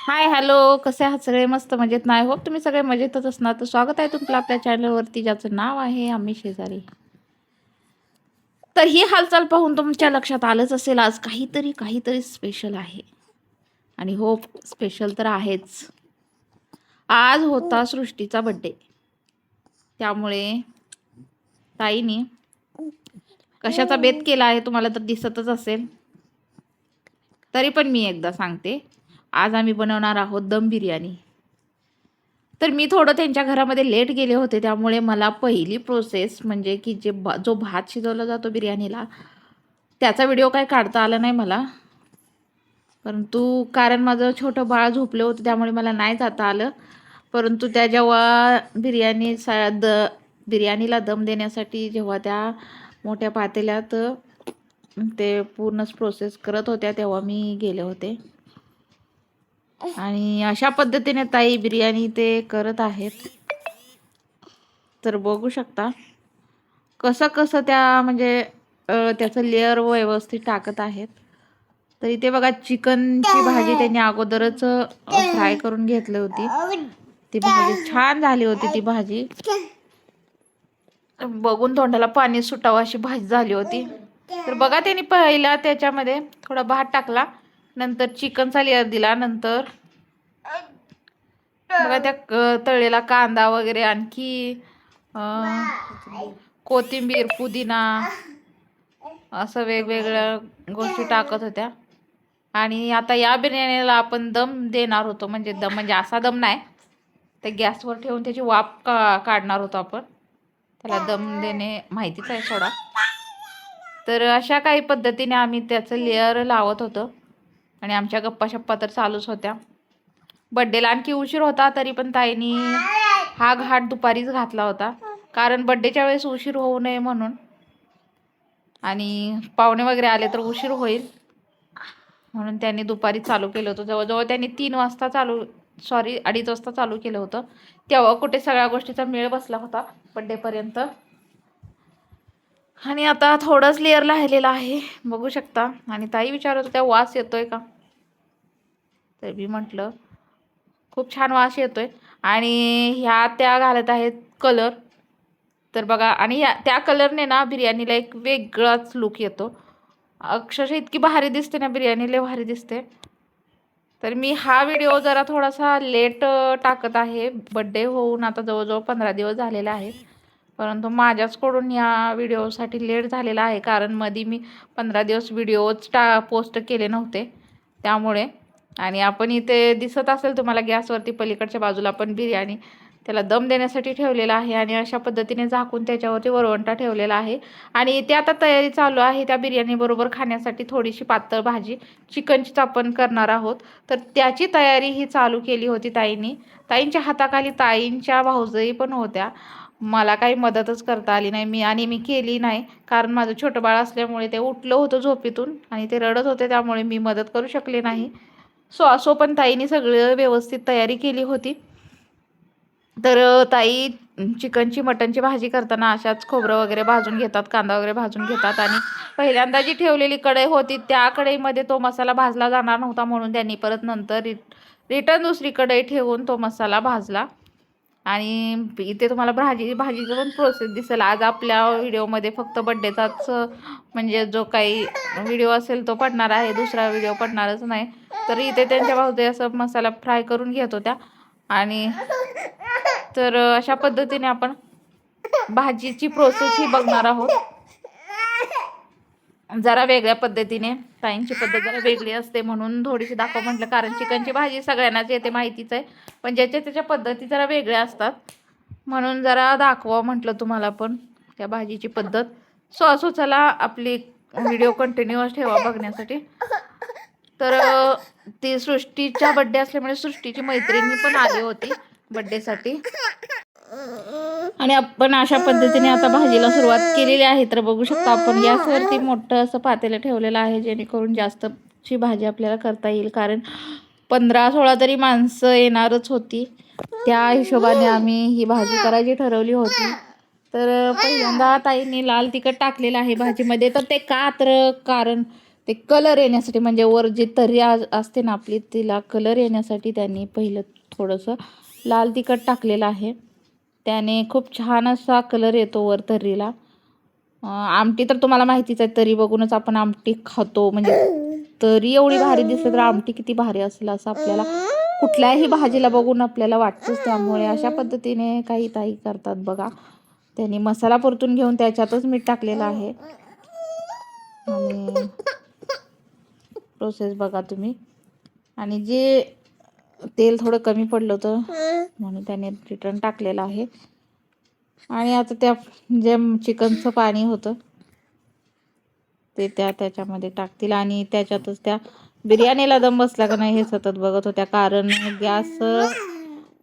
Hi hello, कसे आहात सगळे? मस्त मजेत ना? आय होप तुम्ही सगळे मजेतच असणार. तर स्वागत आहे तुमचं आपल्या चॅनलवरती, ज्याचं नाव आहे आम्ही शेजारी. तर ही हालचाल पाहून तुमच्या लक्षात आलंच असेल, आज काहीतरी काहीतरी स्पेशल आहे. आणि हो, स्पेशल तर आहेच. आज होता सृष्टीचा बड्डे, त्यामुळे ताईने कशाचा बेत केला आहे तुम्हाला तर दिसतच असेल. तरी पण मी एकदा सांगते, आज आम्ही बनवणार आहोत दम बिर्याणी. तर मी थोडं त्यांच्या घरामध्ये लेट गेले होते, त्यामुळे मला पहिली प्रोसेस म्हणजे की जो भात शिजवला जातो बिर्याणीला, त्याचा व्हिडिओ काय काढता आला नाही मला. परंतु कारण माझं छोटं बाळ झोपलं होतं, त्यामुळे मला नाही जाता आलं. परंतु त्या जेव्हा बिर्याणीला दम देण्यासाठी जेव्हा त्या मोठ्या पातेल्यात ते पूर्णच प्रोसेस करत होत्या, तेव्हा मी गेले होते. आणि अशा पद्धतीने ताई बिर्याणी ते करत आहेत. तर बघू शकता कसं कसं त्या म्हणजे त्याचं लेअर व्यवस्थित टाकत आहेत. तर इथे बघा, चिकनची भाजी त्यांनी अगोदरच फ्राय करून घेतली होती. ती भाजी छान झाली होती. ती भाजी बघून तोंडाला पाणी सुटावं अशी भाजी झाली होती. तर बघा, त्यांनी पहिला त्याच्यामध्ये थोडा भात टाकला, नंतर चिकनचा लेअर दिला, नंतर बघा त्या तळलेला कांदा वगैरे, आणखी कोथिंबीर, पुदिना, असं वेगवेगळ्या गोष्टी टाकत होत्या. आणि आता या बिर्याणीला आपण दम देणार होतो, म्हणजे दम म्हणजे असा दम नाही, ते गॅसवर ठेवून त्याची वाफ काढणार होतो आपण. त्याला दम देणे माहितीच आहे सोडा. तर अशा काही पद्धतीने आम्ही त्याचं लेअर लावत होतो आणि आमच्या गप्पा शप्पा तर चालूच होत्या. बड्डेला आणखी उशीर होता, तरी पण ताईनी हा घाट दुपारीच घातला होता, कारण बड्डेच्या वेळेस उशीर होऊ नये म्हणून. आणि पाहुणे वगैरे आले तर उशीर होईल म्हणून त्यांनी दुपारी चालू केलं होतं. जवळजवळ त्यांनी 2:30 वाजता चालू केलं होतं. तेव्हा कुठे सगळ्या गोष्टीचा मेळ बसला होता बड्डेपर्यंत. आणि आता थोडंच लेअर राहिलेलं आहे, बघू शकता. आणि ताई विचारत होत्या वास येतोय का, तर मी म्हटलं खूप छान वास येतोय. आणि ह्या त्या घालत आहेत कलर. तर बघा, आणि त्या कलरने ना बिर्याणीला एक वेगळाच लुक येतो. अक्षरशः इतकी भारी दिसते ना बिर्याणी, लय भारी दिसते. तर मी हा व्हिडिओ जरा थोडासा लेट टाकत आहे. बड्डे होऊन आता जवळजवळ 15 दिवस झालेले आहेत, परंतु माझ्याचकडून या व्हिडिओसाठी लेट झालेला आहे, कारण मध्ये मी 15 दिवस व्हिडिओज पोस्ट केले नव्हते, त्यामुळे. आणि आपण इथे दिसत असेल तुम्हाला गॅसवरती पलीकडच्या बाजूला आपण बिर्याणी त्याला दम देण्यासाठी ठेवलेला आहे, आणि अशा पद्धतीने झाकून त्याच्यावरती वरवंटा ठेवलेला आहे. आणि इथे आता तयारी चालू आहे त्या बिर्याणीबरोबर खाण्यासाठी थोडीशी पातळ भाजी चिकनचीच आपण करणार आहोत. तर त्याची तयारी ही चालू केली होती ताईंनी. ताईंच्या हाताखाली ताईंच्या भाऊजाई पण होत्या. मला काही मदतच करता आली नाही, मी केली नाही, कारण माझं छोटं बाळ असल्यामुळे ते उठलं होतं झोपेतून आणि ते रडत होते, त्यामुळे मी मदत करू शकले नाही. असो पण ताईंनी सगळं व्यवस्थित तयारी केली होती. तर ताई चिकनची मटनची भाजी करताना अशाच खोबरं वगैरे भाजून घेतात, कांदा वगैरे भाजून घेतात. आणि पहिल्यांदा जी ठेवलेली कढई होती त्या कढईमध्ये तो मसाला भाजला जाणार नव्हता, म्हणून त्यांनी परत नंतर रिटर्न दुसरी कढई ठेवून तो मसाला भाजला. आणि इथे तुम्हाला भाजीचं पण प्रोसेस दिसेल. आज आपल्या व्हिडिओमध्ये फक्त बड्डेचाच म्हणजे जो काही व्हिडिओ असेल तो पडणार आहे, दुसरा व्हिडिओ पडणारच नाही. तर इथे त्यांच्या भाऊजाई असं मसाला फ्राय करून घेत होत्या. आणि तर अशा पद्धतीने आपण भाजीची प्रोसेस ही बघणार आहोत, जरा वेगळ्या पद्धतीने. ताईंची पद्धत जरा वेगळी असते म्हणून थोडीशी दाखव म्हटलं, कारण चिकनची भाजी सगळ्यांनाच येते माहितीच आहे, पण ज्याच्या त्याच्या पद्धती जरा वेगळ्या असतात, म्हणून जरा दाखवा म्हटलं तुम्हाला पण त्या भाजीची पद्धत. असो चला, आपली व्हिडिओ कंटिन्यूअस ठेवा बघण्यासाठी. तर ती सृष्टीचा बड्डे असल्यामुळे सृष्टीची मैत्रिणी पण आली होती बड्डेसाठी. आणि आपण अशा पद्धतीने आता भाजीला सुरुवात केलेली आहे. तर बघू शकता आपण गॅसवरती मोठं असं पातेलं ठेवलेलं आहे, जेणेकरून जास्तची भाजी आपल्याला करता येईल, कारण 15-16 तरी माणसं येणारच होती. त्या हिशोबाने आम्ही ही भाजी करायची ठरवली होती. तर पहिल्यांदा ताईंनी लाल तिखट टाकलेलं आहे भाजीमध्ये. तर ते का, तर कारण ते कलर येण्यासाठी, म्हणजे वर जी तर्री असते ना आपली, तिला कलर येण्यासाठी त्यांनी पहिलं थोडंसं लाल तिखट टाकलेलं आहे. त्याने खूप छान असा कलर येतो वर तर्रीला. आमटी तर तुम्हाला माहितीच आहे, तरी बघूनच आपण आमटी खातो. म्हणजे तरी एवढी भारी दिसते तर आमटी किती भारी असेल असं आपल्याला कुठल्याही भाजीला बघून आपल्याला वाटतंच. त्यामुळे अशा पद्धतीने काही ताई करतात बघा. त्यांनी मसाला परतून घेऊन त्याच्यातच मीठ टाकलेलं आहे. आणि प्रोसेस बघा तुम्ही. आणि जे तेल थोडं कमी पडलं होतं म्हणून त्याने रिटर्न टाकलेलं आहे. आणि आता त्या जे चिकनचं पाणी होतं ते त्याच्यामध्ये टाकतील आणि त्याच्यातच त्या बिर्याणीला दम बसला का नाही हे सतत बघत होत्या. कारण गॅस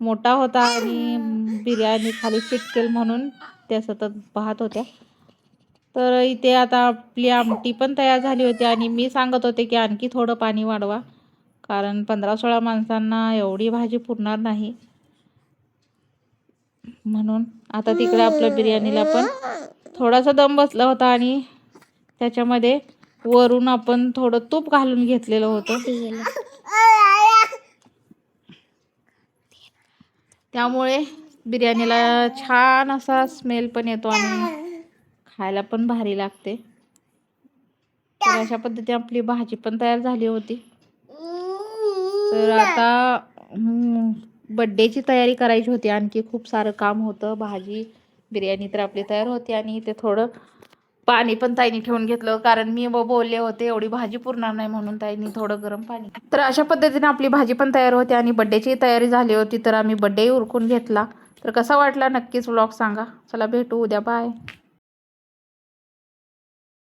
मोठा होता आणि बिर्याणी खाली चिटकेल म्हणून त्या सतत पाहत होत्या. तर इथे आता आपली आमटी पण तयार झाली होती आणि मी सांगत होते की आणखी थोडं पाणी वाढवा, कारण 15-16 माणसांना एवढी भाजी पुरणार नाही. म्हणून आता तिकडे आपल्या बिर्याणीला पण थोडासा दम बसला होता आणि त्याच्यामध्ये वरून आपण थोडं तूप घालून घेतलेलं होतं. त्यामुळे बिर्याणीला छान असा स्मेल पण येतो आणि खायला पण भारी लागते. तर अशा पद्धतीने आपली भाजी पण तयार झाली होती. तर आता बड्डेची तयारी करायची होती. आणखी खूप सारं काम होतं. भाजी बिर्याणी तर आपली तयार होती आणि इथे थोडं पाणी पण ताईंनी ठेवून घेतलं, कारण मी बोलले होते एवढी भाजी पुरणार नाही म्हणून ताईंनी थोडं गरम पाणी. तर अशा पद्धतीने आपली भाजी पण तयार होती आणि बड्डेची तयारी झाली होती. तर आम्ही बड्डेही उरकून घेतला. तर कसा वाटला नक्कीच व्लॉग सांगा. चला भेटू उद्या. बाय.